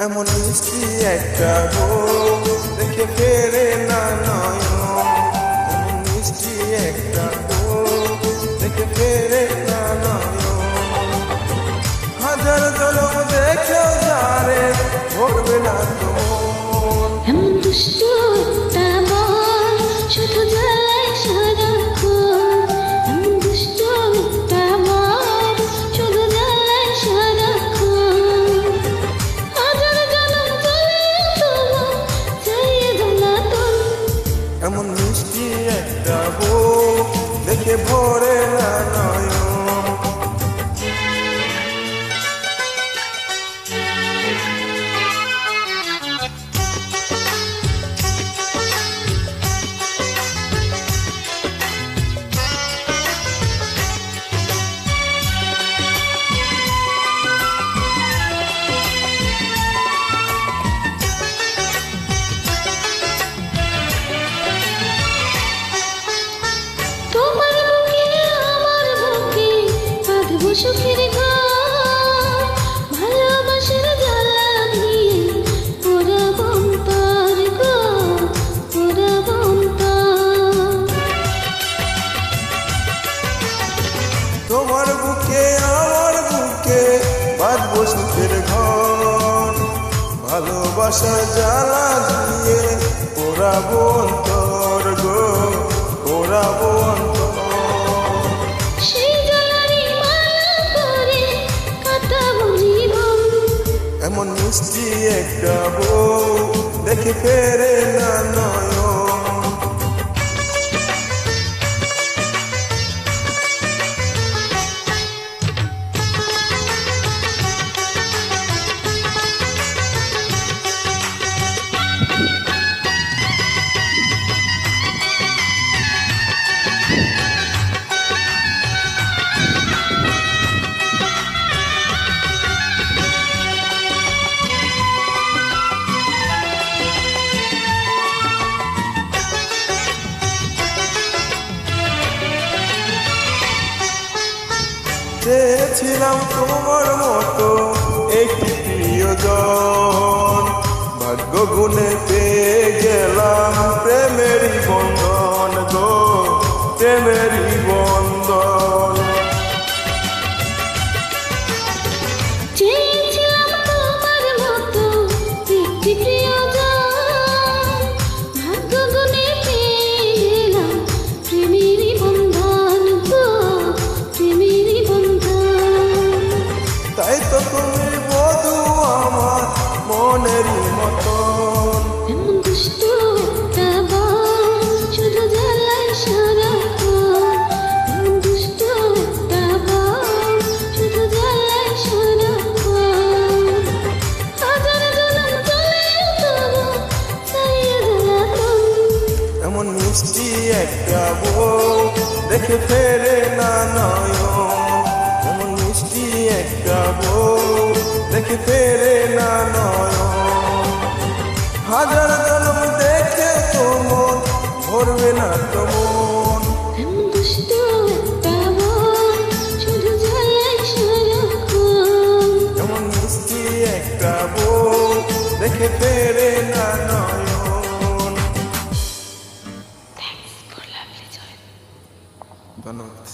এমন মিষ্টি একটা বউ দেখে ফেরে না নয়ন, এমন মিষ্টি একটা বউ দেখে ফেরে না নয়ন। হাজার জনম দেখেও যারে ভরবে না তো মন। এমন দুষ্ট একটা বল শুধু জ্বালায় সারাক্ষণ, এমন দুষ্ট একটা বল শুধু জ্বালায় সারাক্ষণ। হাজার জনম চলে তবু চাইয়ে জ্বালাতন। এমন মিষ্টি একটা বউ দেখে ভরে না নয়ন। তোমার বুকে আমার বুকে বাঁধবো সুখের ঘর, ভালোবাসার জ্বালা দিয়ে পোড়াবো অন্তর গো, পোড়াবো অন্তর। তোমার বুকে আমার বুকে বাঁধবো সুখের ঘর, ভালোবাসা জ্বালা দিয়ে পোড়াবো অন্তর গো, পোড়াবো অন্তর। সেই জ্বালারই মালা করে কাটাবো জীবন। এমন মিষ্টি একটা বউ দেখে ফেরে না নয়ন। চেয়েছিলাম তোমার মতো একটি প্রিয়জন, ভাগ্য গুণে পেয়ে গেলাম প্রেমেরই বন্ধন গো, প্রেমেরই বন্ধন। চেয়েছিলাম তোমার মতো একটি প্রিয়জন, ভাগ্য গুণে পেয়ে গেলাম প্রেমেরই বন্ধন গো, প্রেমেরই বন্ধন। তাই তো তুমি বধূ আমার মনেরই মতন। এমন দুষ্ট একটা বল শুধু জ্বালায় সারাক্ষণ, এমন দুষ্ট একটা বল শুধু জ্বালায় সারাক্ষণ। হাজার জনম চলে তবু চাইয়ে জ্বালাতন। এমন মিষ্টি একটা বউ দেখে ফেরে না নয়ন, এমন মিষ্টি একটা বউ দেখে ফেরে না নয়ন। হাজার জনম দেখে তো মন ভরবে না তো মন। এমন দুষ্ট একটা বল শুধু জ্বালায় সারাক্ষণ, এমন মিষ্টি একটা বউ দেখে ফেরে না নয়ন। Thanks for lovely joy. ধন্যবাদ।